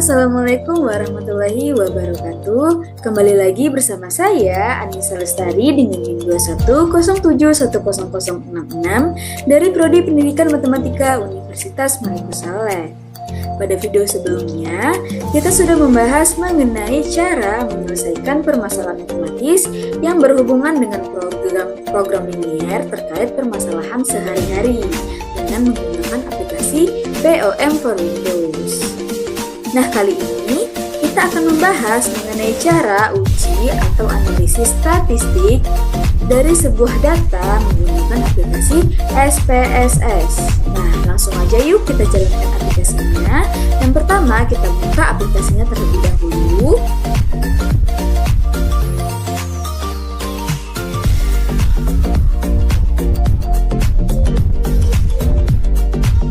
Assalamualaikum warahmatullahi wabarakatuh. Kembali lagi bersama saya Anissa Lestari dengan NIM 2107100066 dari Prodi Pendidikan Matematika Universitas Maliku Saleh. Pada video sebelumnya, kita sudah membahas mengenai cara menyelesaikan permasalahan matematis yang berhubungan dengan program linier terkait permasalahan sehari-hari dengan menggunakan aplikasi POM for Windows. Nah, kali ini kita akan membahas mengenai cara uji atau analisis statistik dari sebuah data menggunakan aplikasi SPSS. Nah, langsung aja yuk kita jalankan aplikasinya. Yang pertama, kita buka aplikasinya terlebih dahulu.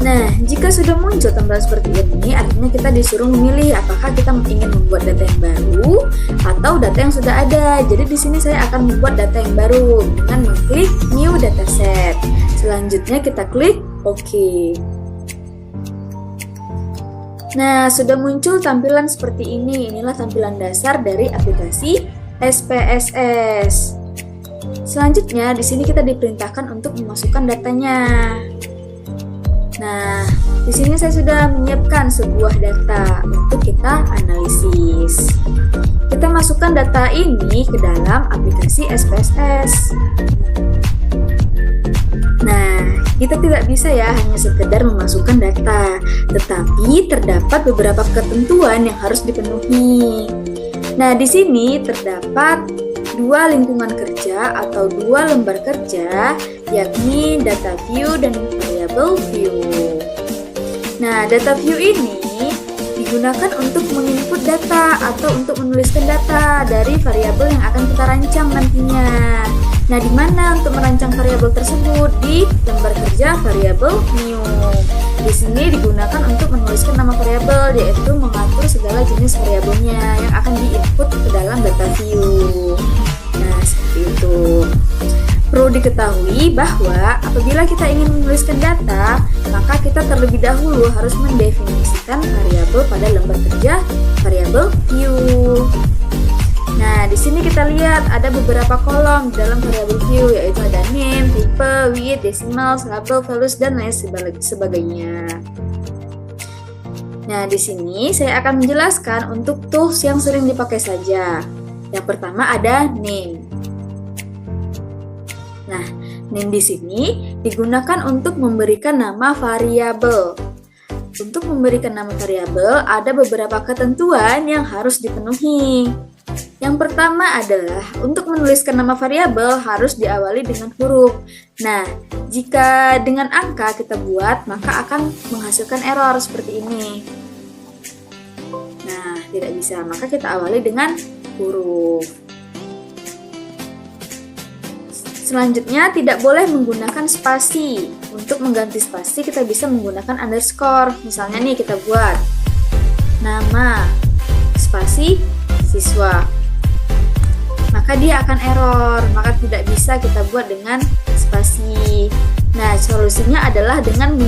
Nah, jika sudah muncul tampilan seperti ini, artinya kita disuruh memilih apakah kita ingin membuat data yang baru atau data yang sudah ada. Jadi di sini saya akan membuat data yang baru dengan mengklik New Dataset. Selanjutnya kita klik OK. Nah, sudah muncul tampilan seperti ini. Inilah tampilan dasar dari aplikasi SPSS. Selanjutnya di sini kita diperintahkan untuk memasukkan datanya. Nah, di sini saya sudah menyiapkan sebuah data untuk kita analisis. Kita masukkan data ini ke dalam aplikasi SPSS. Nah, kita tidak bisa ya hanya sekedar memasukkan data, tetapi terdapat beberapa ketentuan yang harus dipenuhi. Nah, di sini terdapat dua lingkungan kerja atau dua lembar kerja, yakni data view dan variable view. Nah, data view ini digunakan untuk menginput data atau untuk menuliskan data dari variabel yang akan kita rancang nantinya. Nah, di mana untuk merancang variabel tersebut? Di lembar kerja variable new. Di sini digunakan untuk menuliskan nama variabel, yaitu mengatur segala jenis variabelnya yang akan diinput ke dalam data view. Nah, seperti itu. Perlu diketahui bahwa apabila kita ingin menuliskan data, maka kita terlebih dahulu harus mendefinisikan variabel pada lembar kerja variabel view. Nah, di sini kita lihat ada beberapa kolom dalam variabel view, yaitu ada name, type, width, decimals, label, values, dan lain sebagainya. Nah, di sini saya akan menjelaskan untuk tools yang sering dipakai saja. Yang pertama ada name. Nah, name di sini digunakan untuk memberikan nama variabel. Untuk memberikan nama variabel ada beberapa ketentuan yang harus dipenuhi. Yang pertama adalah untuk menuliskan nama variabel harus diawali dengan huruf. Nah, jika dengan angka kita buat, maka akan menghasilkan error seperti ini. Nah, tidak bisa, maka kita awali dengan huruf. Selanjutnya, tidak boleh menggunakan spasi. Untuk mengganti spasi, kita bisa menggunakan underscore. Misalnya nih, kita buat nama spasi siswa. Maka dia akan error, maka tidak bisa kita buat dengan spasi. Nah, solusinya adalah dengan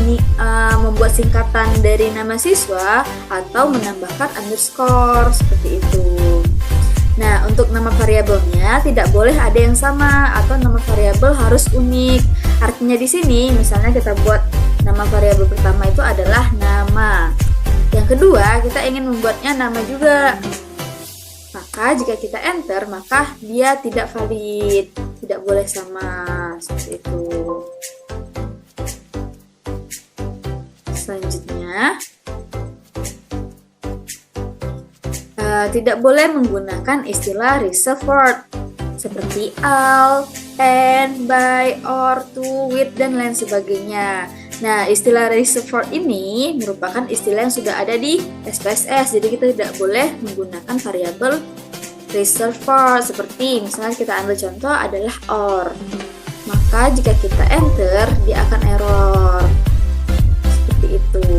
membuat singkatan dari nama siswa atau menambahkan underscore, seperti itu. Nah, untuk nama variabelnya tidak boleh ada yang sama atau nama variabel harus unik. Artinya di sini, misalnya kita buat nama variabel pertama itu adalah nama. Yang kedua, kita ingin membuatnya nama juga. Maka jika kita enter, maka dia tidak valid, tidak boleh sama, seperti itu. Selanjutnya, tidak boleh menggunakan istilah reserved word seperti all, and, by, or, to, with, dan lain sebagainya. Nah, istilah reserved word ini merupakan istilah yang sudah ada di SPSS, jadi kita tidak boleh menggunakan variabel reserved word. Seperti misalnya kita ambil contoh adalah or, maka jika kita enter dia akan error, seperti itu.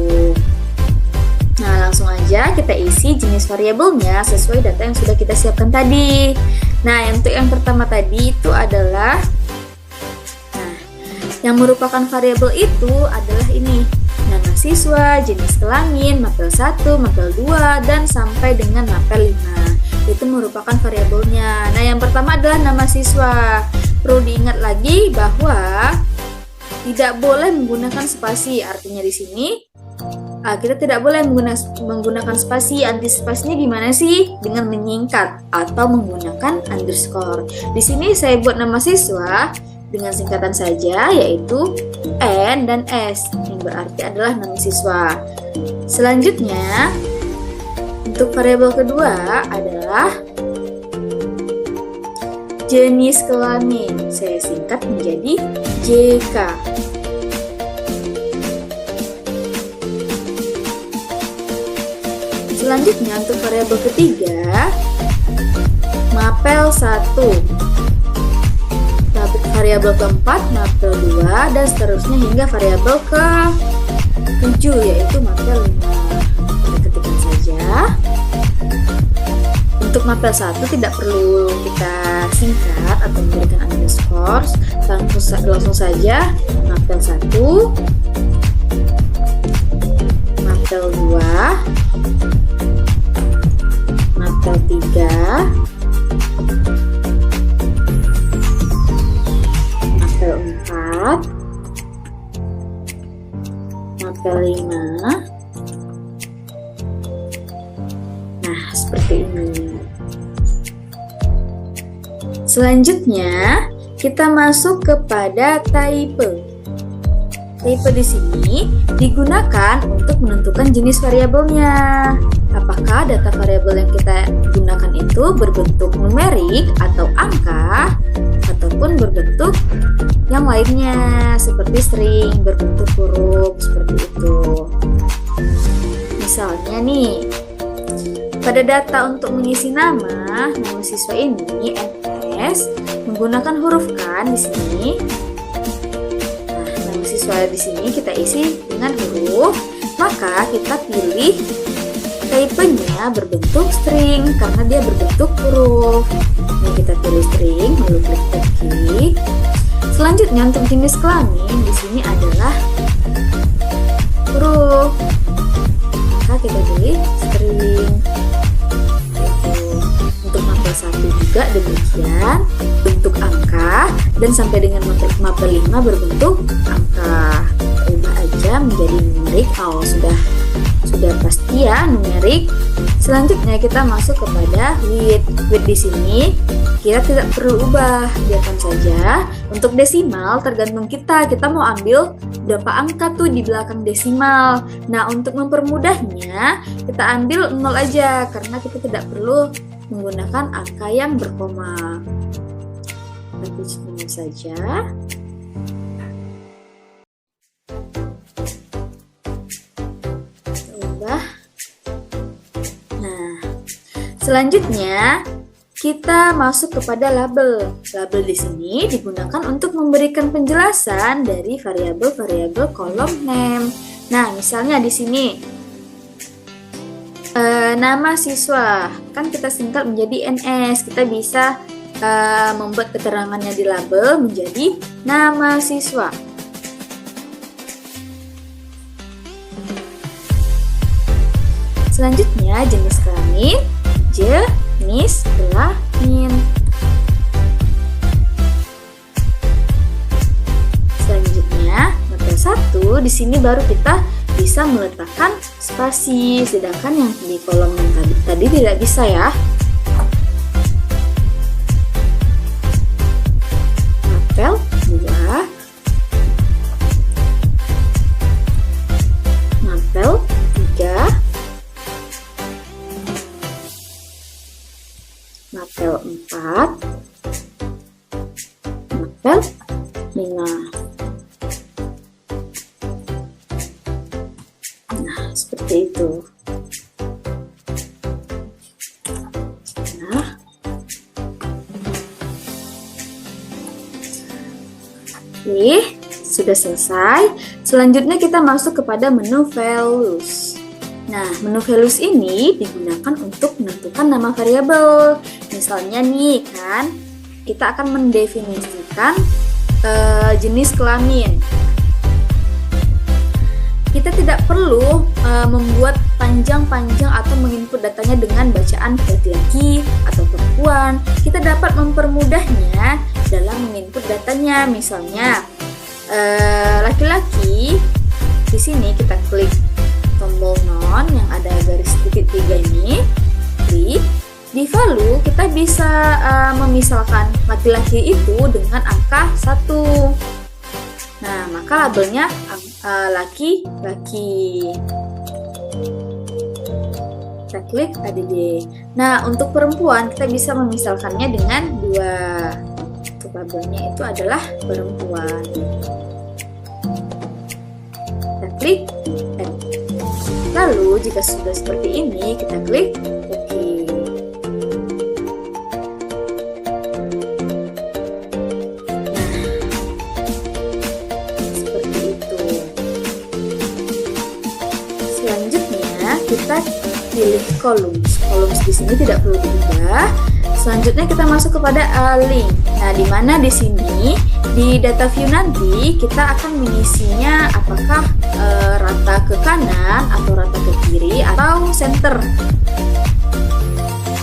Nah, langsung aja kita isi jenis variabelnya sesuai data yang sudah kita siapkan tadi. Nah, untuk yang pertama tadi itu adalah, yang merupakan variabel itu adalah ini, nama siswa, jenis kelamin, mapel 1, mapel 2, dan sampai dengan mapel 5. Itu merupakan variabelnya. Nah, yang pertama adalah nama siswa. Perlu diingat lagi bahwa tidak boleh menggunakan spasi. Artinya di sini kita tidak boleh menggunakan spasi. Antisipasinya gimana sih? Dengan menyingkat atau menggunakan underscore. Di sini saya buat nama siswa dengan singkatan saja, yaitu N dan S, yang berarti adalah nama siswa. Selanjutnya, untuk variabel kedua adalah jenis kelamin. Saya singkat menjadi JK. Selanjutnya untuk variabel ketiga, mapel 1. Variabel keempat, mapel 2, dan seterusnya hingga variabel ke-7, yaitu mapel 5. Kita ketikkan saja. Untuk mapel 1 tidak perlu kita singkat atau memberikan underscore, langsung saja mapel 1, mapel 2, mapel 3, mapel 4, mapel 5. Nah, seperti ini. Selanjutnya, kita masuk kepada type. Type di sini digunakan untuk menentukan jenis variabelnya. Apakah data variabel yang kita gunakan itu berbentuk numerik atau angka, ataupun berbentuk yang lainnya seperti string, berbentuk huruf, seperti itu. Misalnya nih, pada data untuk mengisi nama siswa ini NS menggunakan huruf kan di sini. Nah, nama siswa di sini kita isi dengan huruf, maka kita pilih type-nya berbentuk string karena dia berbentuk huruf. Nah, kita pilih string, lalu klik OK. Selanjutnya untuk jenis kelamin di sini adalah huruf. Maka kita pilih string. Untuk mapel 1 juga demikian, bentuk angka, dan sampai dengan mapel 5 berbentuk angka. Ubah aja menjadi numerik. Sudah pasti ya numerik. Selanjutnya kita masuk kepada width. Width di sini kita tidak perlu ubah, biarkan saja. Untuk desimal tergantung kita mau ambil berapa angka tuh di belakang desimal. Nah, untuk mempermudahnya kita ambil 0 aja karena kita tidak perlu menggunakan angka yang berkoma. Tapi cuma saja. Selanjutnya, kita masuk kepada label. Label di sini digunakan untuk memberikan penjelasan dari variabel-variabel kolom name. Nah, misalnya di sini nama siswa, kan kita singkat menjadi NS. Kita bisa membuat keterangannya di label menjadi nama siswa. Selanjutnya, jenis kelamin. Jenis kelamin. Selanjutnya, mapel 1 di sini baru kita bisa meletakkan spasi, sedangkan yang di kolom yang tadi tidak bisa ya. Mapel 2, mapel 3, mapel 4, mapel 5. Nah, seperti itu. Nah, oke, sudah selesai. Selanjutnya kita masuk kepada menu values. Nah, menu values ini digunakan untuk menentukan nama variabel. Misalnya nih kan, kita akan mendefinisikan jenis kelamin. kita tidak perlu membuat panjang-panjang atau menginput datanya dengan bacaan laki-laki atau perempuan. Kita dapat mempermudahnya dalam menginput datanya. Misalnya laki-laki, di sini kita klik tombol non yang ada garis titik 3 ini, klik. Di value kita bisa memisalkan laki-laki itu dengan angka 1. Nah, maka labelnya laki-laki. Kita klik ADD. Nah, untuk perempuan kita bisa memisalkannya dengan 2. Untuk labelnya itu adalah perempuan. Kita klik Add. Lalu jika sudah seperti ini, kita klik OK. Selanjutnya kita pilih columns. Columns di sini tidak perlu diubah. Selanjutnya kita masuk kepada link. Nah, di mana di sini di data view nanti kita akan mengisinya apakah rata ke kanan atau rata ke kiri atau center,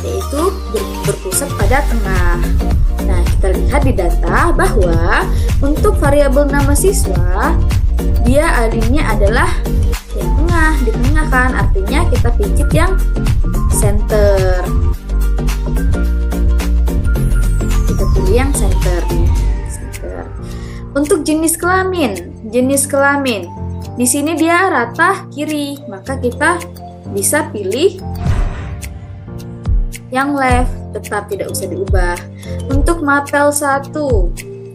yaitu berpusat pada tengah. Nah, kita lihat di data bahwa untuk variabel nama siswa dia alinnya adalah yang tengah, di tengah kan, artinya kita pijit yang center. Kita pilih yang center. Untuk jenis kelamin, di sini dia rata kiri, maka kita bisa pilih yang left, tetap tidak usah diubah. Untuk mapel 1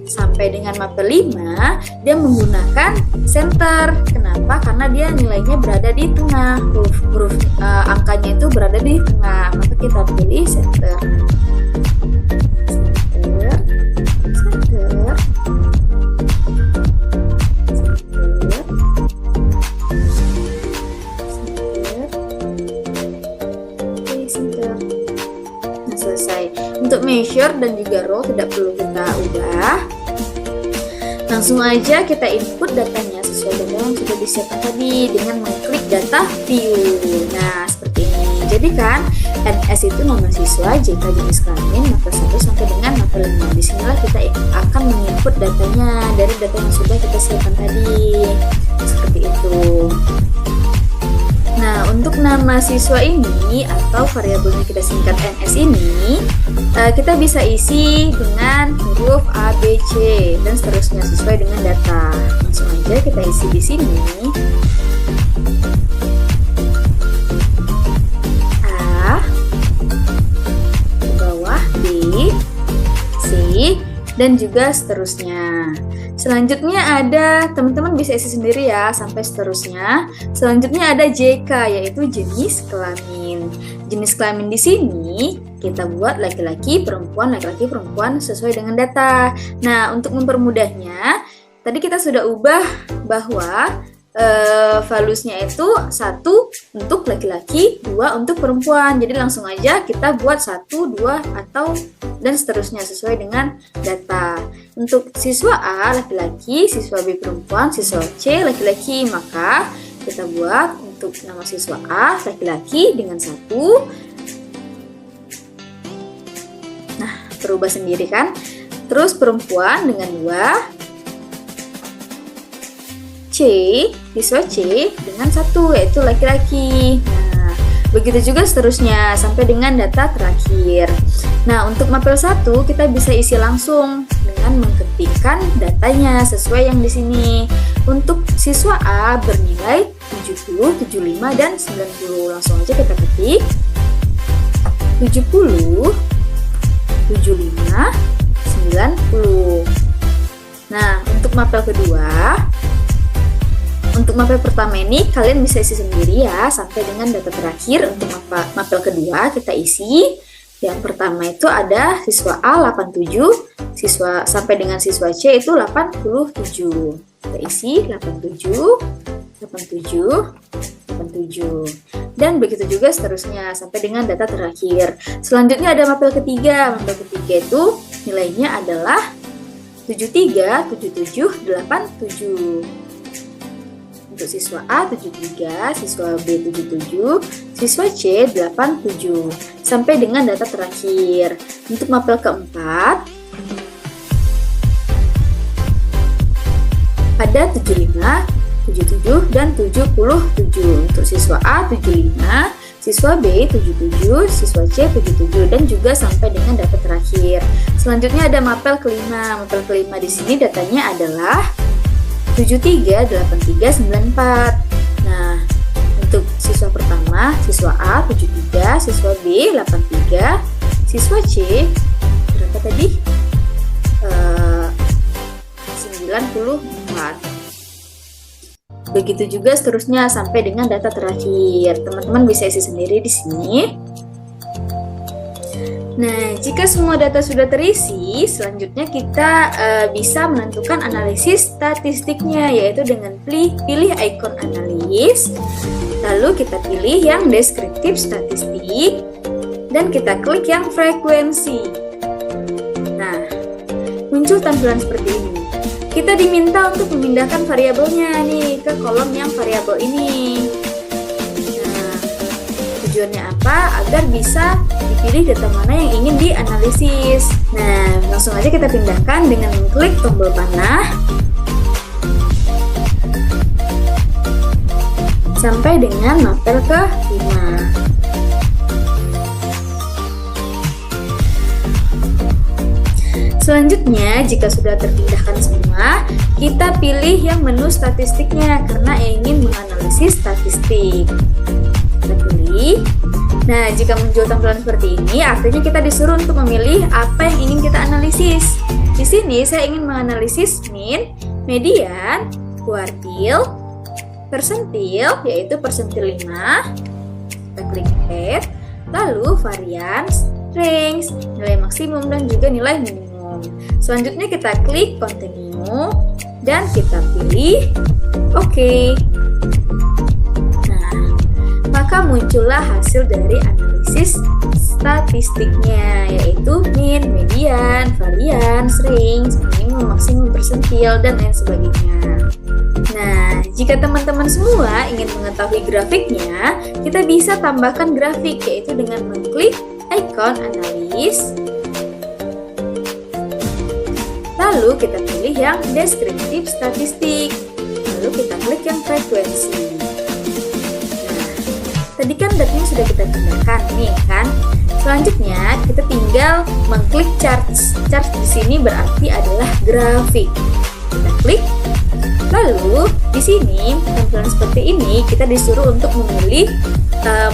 sampai dengan mapel 5 dia menggunakan center. Kenapa? Karena dia nilainya berada di tengah, huruf angkanya itu berada di tengah, maka kita pilih center. Nah, selesai. Untuk measure dan juga row tidak perlu kita ubah. Langsung aja kita input datanya sesuai data yang sudah disiapkan tadi dengan mengklik data view. Nah, seperti ini. Jadi kan NS itu nama siswa, JK jenis kelamin, mapel 1 sampai dengan mapel 5. Disinilah kita akan menginput datanya dari data yang sudah kita siapkan tadi. Seperti itu. Nah, untuk nama siswa ini atau variabelnya kita singkat NS ini, kita bisa isi dengan huruf A, B, C dan seterusnya sesuai dengan data. Langsung aja kita isi di sini. A, ke bawah B, C, dan juga seterusnya. Selanjutnya ada, teman-teman bisa isi sendiri ya, sampai seterusnya. Selanjutnya ada JK, yaitu jenis kelamin. Jenis kelamin di sini kita buat laki-laki, perempuan, laki-laki, perempuan sesuai dengan data. Nah, untuk mempermudahnya, tadi kita sudah ubah bahwa valuesnya itu 1 untuk laki-laki, 2 untuk perempuan. Jadi langsung aja kita buat 1, 2, atau dan seterusnya sesuai dengan data. Untuk siswa A laki-laki, siswa B perempuan, siswa C laki-laki, maka kita buat untuk nama siswa A laki-laki dengan 1. Nah, berubah sendiri kan? Terus perempuan dengan 2. C, siswa C dengan 1, yaitu laki-laki. Nah, begitu juga seterusnya sampai dengan data terakhir. Nah, untuk mapel 1 kita bisa isi langsung dengan mengetikkan datanya sesuai yang di sini. Untuk siswa A bernilai 70, 75, dan 90. Langsung aja kita ketik 70, 75, 90. Nah, untuk mapel kedua, untuk mapel pertama ini kalian bisa isi sendiri ya sampai dengan data terakhir. Untuk mapel kedua kita isi yang pertama itu ada siswa A 87, siswa sampai dengan siswa C itu 87. Kita isi 87, 87, 87. Dan begitu juga seterusnya sampai dengan data terakhir. Selanjutnya ada mapel ketiga. Mapel ketiga itu nilainya adalah 73, 77, 87. Untuk siswa A 73, siswa B 77, siswa C 87, sampai dengan data terakhir. Untuk mapel keempat, ada 75, 77, dan 77. Untuk siswa A 75, siswa B 77, siswa C 77, dan juga sampai dengan data terakhir. Selanjutnya ada mapel kelima. Mapel kelima di sini datanya adalah 73, 83, 94. Nah, untuk siswa pertama, siswa A 73, siswa B 83, siswa C berapa tadi? 94. Begitu juga seterusnya sampai dengan data terakhir. Teman-teman bisa isi sendiri di sini. Nah, jika semua data sudah terisi, selanjutnya kita bisa menentukan analisis statistiknya, yaitu dengan pilih ikon analis, lalu kita pilih yang deskriptif statistik, dan kita klik yang frekuensi. Nah, muncul tampilan seperti ini. Kita diminta untuk memindahkan variabelnya nih ke kolom yang variabel ini. Nah, tujuannya apa? Agar bisa dipilih data mana yang ingin dianalisis. Nah, langsung aja kita pindahkan dengan mengklik tombol panah sampai dengan mapel ke-5. Selanjutnya, jika sudah terpindahkan semua, kita pilih yang menu statistiknya karena ingin menganalisis statistik. Kita pilih. Nah, jika muncul tampilan seperti ini, artinya kita disuruh untuk memilih apa yang ingin kita analisis. Di sini saya ingin menganalisis mean, median, kuartil, persentil, yaitu persentil 5. Kita klik add, lalu varians, range, nilai maksimum, dan juga nilai minimum. Selanjutnya kita klik continue dan kita pilih OK. Nah, maka muncullah hasil dari analisis statistiknya, yaitu mean, median, varians, range, minimum, maksimum, persentil, dan lain sebagainya. Nah, jika teman-teman semua ingin mengetahui grafiknya, kita bisa tambahkan grafik, yaitu dengan mengklik ikon analis, lalu kita pilih yang deskriptif statistik, lalu kita klik yang frekuensi. Nah, tadi kan datanya sudah kita pindahkan nih kan. Selanjutnya kita tinggal mengklik charts. Charts di sini berarti adalah grafik. Kita klik. Lalu di sini tampilan seperti ini kita disuruh untuk memilih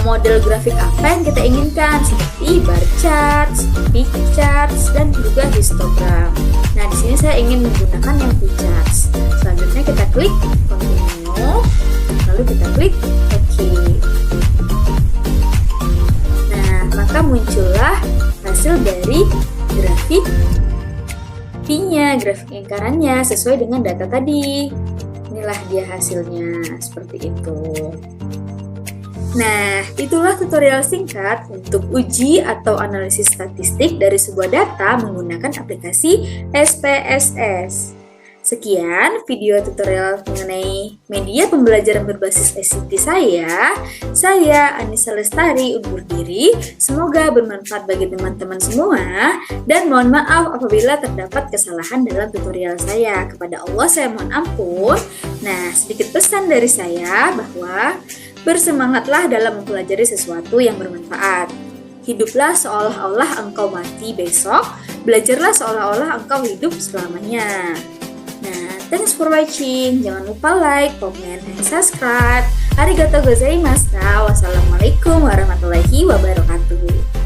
model grafik apa yang kita inginkan, seperti bar charts, peak charts, dan juga histogram. Nah, di sini saya ingin menggunakan yang peak charts. Selanjutnya kita klik continue, lalu kita klik OK. Nah, maka muncullah hasil dari grafik P-nya, grafik lingkarannya sesuai dengan data tadi. Inilah dia hasilnya, seperti itu. Nah, itulah tutorial singkat untuk uji atau analisis statistik dari sebuah data menggunakan aplikasi SPSS. Sekian video tutorial mengenai media pembelajaran berbasis ICT saya Anissa Lestari undur diri. Semoga bermanfaat bagi teman-teman semua dan mohon maaf apabila terdapat kesalahan dalam tutorial saya. Kepada Allah saya mohon ampun. Nah, sedikit pesan dari saya bahwa bersemangatlah dalam mempelajari sesuatu yang bermanfaat. Hiduplah seolah-olah engkau mati besok, belajarlah seolah-olah engkau hidup selamanya. Nah, thanks for watching. Jangan lupa like, comment, and subscribe. Arigatou gozaimasu. Wassalamualaikum warahmatullahi wabarakatuh.